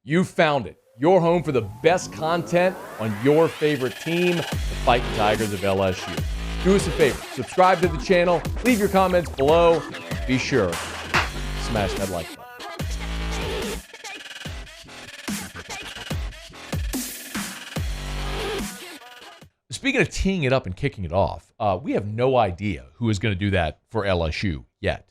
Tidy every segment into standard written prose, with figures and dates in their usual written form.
You found it. Your home for the best content on your favorite team, the Fighting Tigers of LSU. Do us a favor. Subscribe to the channel. Leave your comments below. Be sure to smash that like button. Speaking of teeing it up and kicking it off, we have no idea who is going to do that for LSU yet.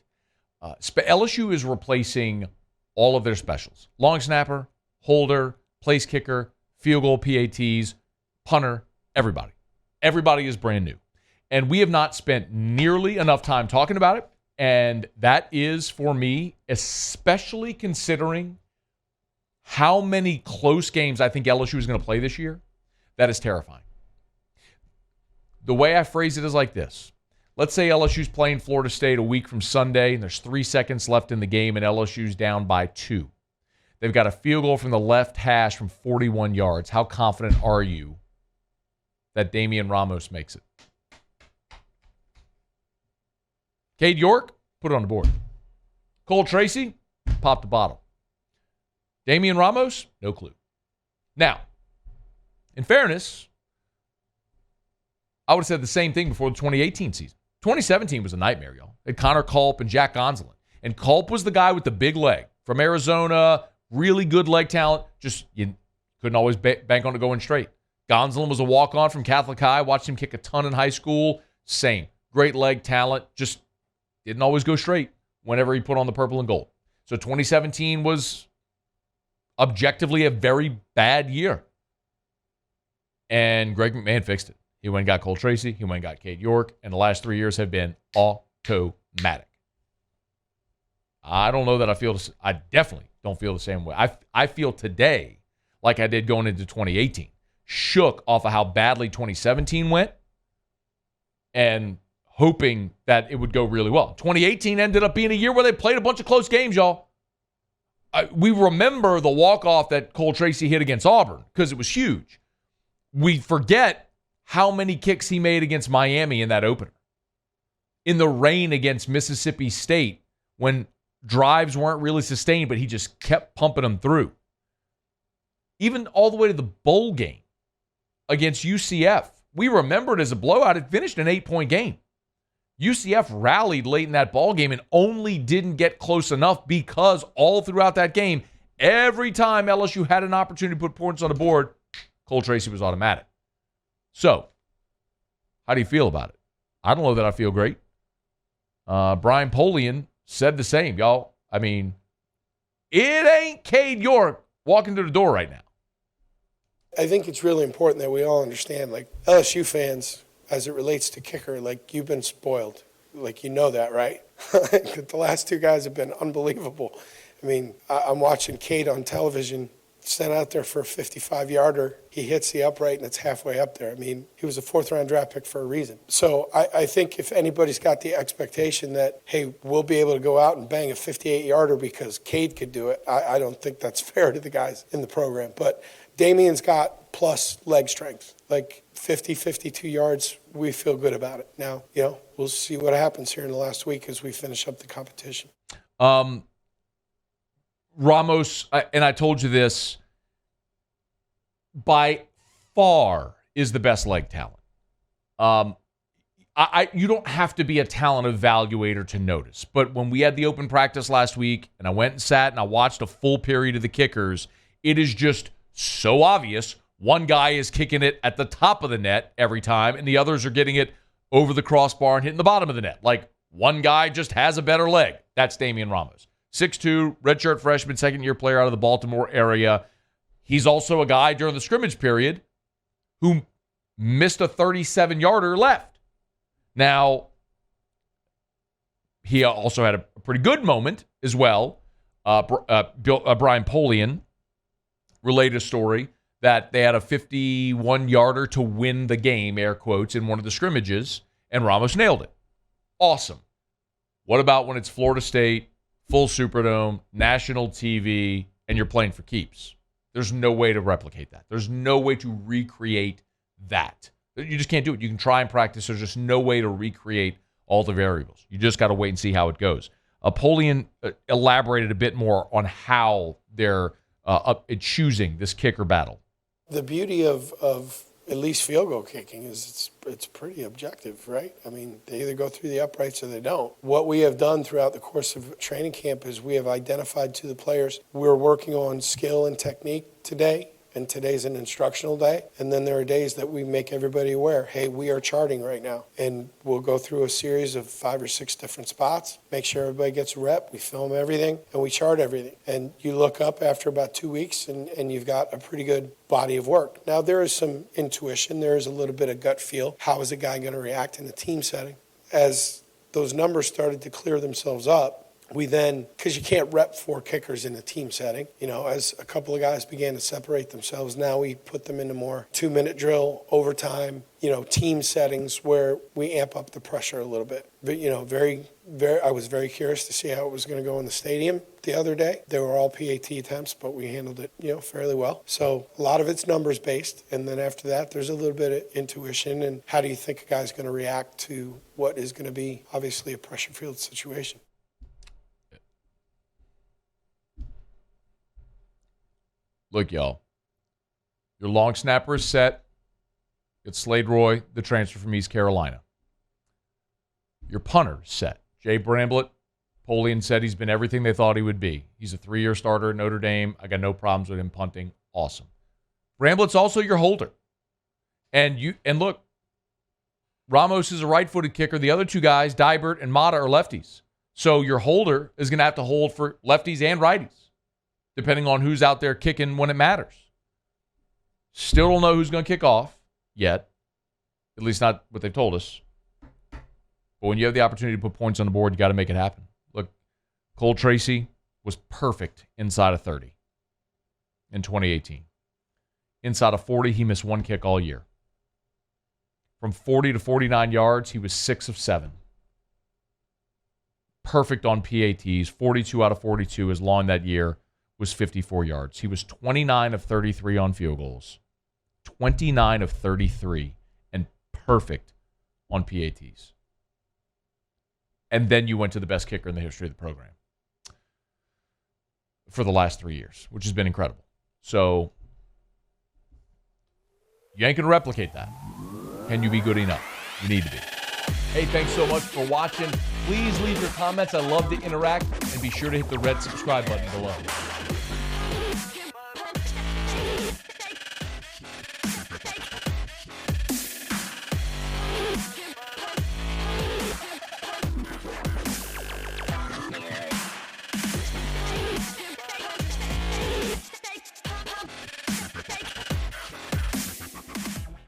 LSU is replacing all of their specials. Long snapper, holder, place kicker, field goal PATs, punter, everybody. Everybody is brand new. And we have not spent nearly enough time talking about it. And that is, for me, especially considering how many close games I think LSU is going to play this year, that is terrifying. The way I phrase it is like this. Let's say LSU's playing Florida State a week from Sunday, and there's 3 seconds left in the game, and LSU's down by 2. They've got a field goal from the left hash from 41 yards. How confident are you that Damian Ramos makes it? Cade York, put it on the board. Cole Tracy, pop the bottle. Damian Ramos, no clue. Now, in fairness, I would have said the same thing before the 2018 season. 2017 was a nightmare, y'all. Had Connor Culp and Jack Gonsolin. And Culp was the guy with the big leg from Arizona, really good leg talent. Just you couldn't always bank on it going straight. Gonsolin was a walk-on from Catholic High. Watched him kick a ton in high school. Same. Great leg talent. Just didn't always go straight whenever he put on the purple and gold. So 2017 was objectively a very bad year. And Greg McMahon fixed it. He went and got Cole Tracy. He went and got Cade York. And the last 3 years have been automatic. I don't know that I definitely don't feel the same way. I feel today like I did going into 2018. Shook off of how badly 2017 went and hoping that it would go really well. 2018 ended up being a year where they played a bunch of close games, y'all. We remember the walk-off that Cole Tracy hit against Auburn because it was huge. We forget how many kicks he made against Miami in that opener. In the rain against Mississippi State when drives weren't really sustained, but he just kept pumping them through. Even all the way to the bowl game against UCF. We remember it as a blowout. It finished an 8-point game. UCF rallied late in that ball game and only didn't get close enough because all throughout that game, every time LSU had an opportunity to put points on the board, Cole Tracy was automatic. So, how do you feel about it? I don't know that I feel great. Brian Polian said the same, y'all. I mean, it ain't Cade York walking through the door right now. I think it's really important that we all understand, like, LSU fans, as it relates to kicker, like, you've been spoiled. Like, you know that, right? The last 2 guys have been unbelievable. I mean, I'm watching Cade on television, sent out there for a 55-yarder. He hits the upright, and it's halfway up there. I mean, he was a 4th-round draft pick for a reason. So I think if anybody's got the expectation that, hey, we'll be able to go out and bang a 58-yarder because Cade could do it, I don't think that's fair to the guys in the program. But Damian's got plus leg strength, like 50, 52 yards. We feel good about it. Now, we'll see what happens here in the last week as we finish up the competition. Ramos, and I told you this, by far is the best leg talent. You don't have to be a talent evaluator to notice, but when we had the open practice last week and I went and sat and I watched a full period of the kickers, it is just so obvious. One guy is kicking it at the top of the net every time, and the others are getting it over the crossbar and hitting the bottom of the net. Like, one guy just has a better leg. That's Damian Ramos. 6'2", redshirt freshman, second-year player out of the Baltimore area. He's also a guy during the scrimmage period who missed a 37-yarder left. Now, he also had a pretty good moment as well. Brian Polian relayed a story that they had a 51-yarder to win the game, air quotes, in one of the scrimmages, and Ramos nailed it. Awesome. What about when it's Florida State, full Superdome, national TV, and you're playing for keeps? There's no way to replicate that. There's no way to recreate that. You just can't do it. You can try and practice. There's just no way to recreate all the variables. You just got to wait and see how it goes. Polian elaborated a bit more on how they're up at choosing this kicker battle? The beauty of at least field goal kicking is it's pretty objective, right? I mean, they either go through the uprights or they don't. What we have done throughout the course of training camp is we have identified to the players, we're working on skill and technique today, and today's an instructional day. And then there are days that we make everybody aware, hey, we are charting right now. And we'll go through a series of 5 or 6 different spots, make sure everybody gets a rep, we film everything, and we chart everything. And you look up after about 2 weeks and you've got a pretty good body of work. Now, there is some intuition, there is a little bit of gut feel. How is a guy going to react in a team setting? As those numbers started to clear themselves up, we then, because you can't rep 4 kickers in a team setting, as a couple of guys began to separate themselves, now we put them into more 2-minute drill, overtime, team settings where we amp up the pressure a little bit. But, I was very curious to see how it was going to go in the stadium the other day. They were all PAT attempts, but we handled it, fairly well. So a lot of it's numbers based. And then after that, there's a little bit of intuition and how do you think a guy's going to react to what is going to be obviously a pressure field situation. Look, y'all, your long snapper is set. It's Slade Roy, the transfer from East Carolina. Your punter is set. Jay Bramblett, Polian said he's been everything they thought he would be. He's a 3-year starter at Notre Dame. I got no problems with him punting. Awesome. Bramblett's also your holder. And look, Ramos is a right-footed kicker. The other 2 guys, Dybert and Mata, are lefties. So your holder is going to have to hold for lefties and righties, depending on who's out there kicking when it matters. Still don't know who's going to kick off yet, at least not what they've told us. But when you have the opportunity to put points on the board, you got to make it happen. Look, Cole Tracy was perfect inside of 30 in 2018. Inside of 40, he missed 1 kick all year. From 40 to 49 yards, he was 6 of 7. Perfect on PATs, 42 out of 42. His long that year was 54 yards. He was 29 of 33 on field goals. 29 of 33 and perfect on PATs. And then you went to the best kicker in the history of the program for the last 3 years, which has been incredible. So you ain't going to replicate that. Can you be good enough? You need to be. Hey, thanks so much for watching. Please leave your comments. I love to interact. And be sure to hit the red subscribe button below.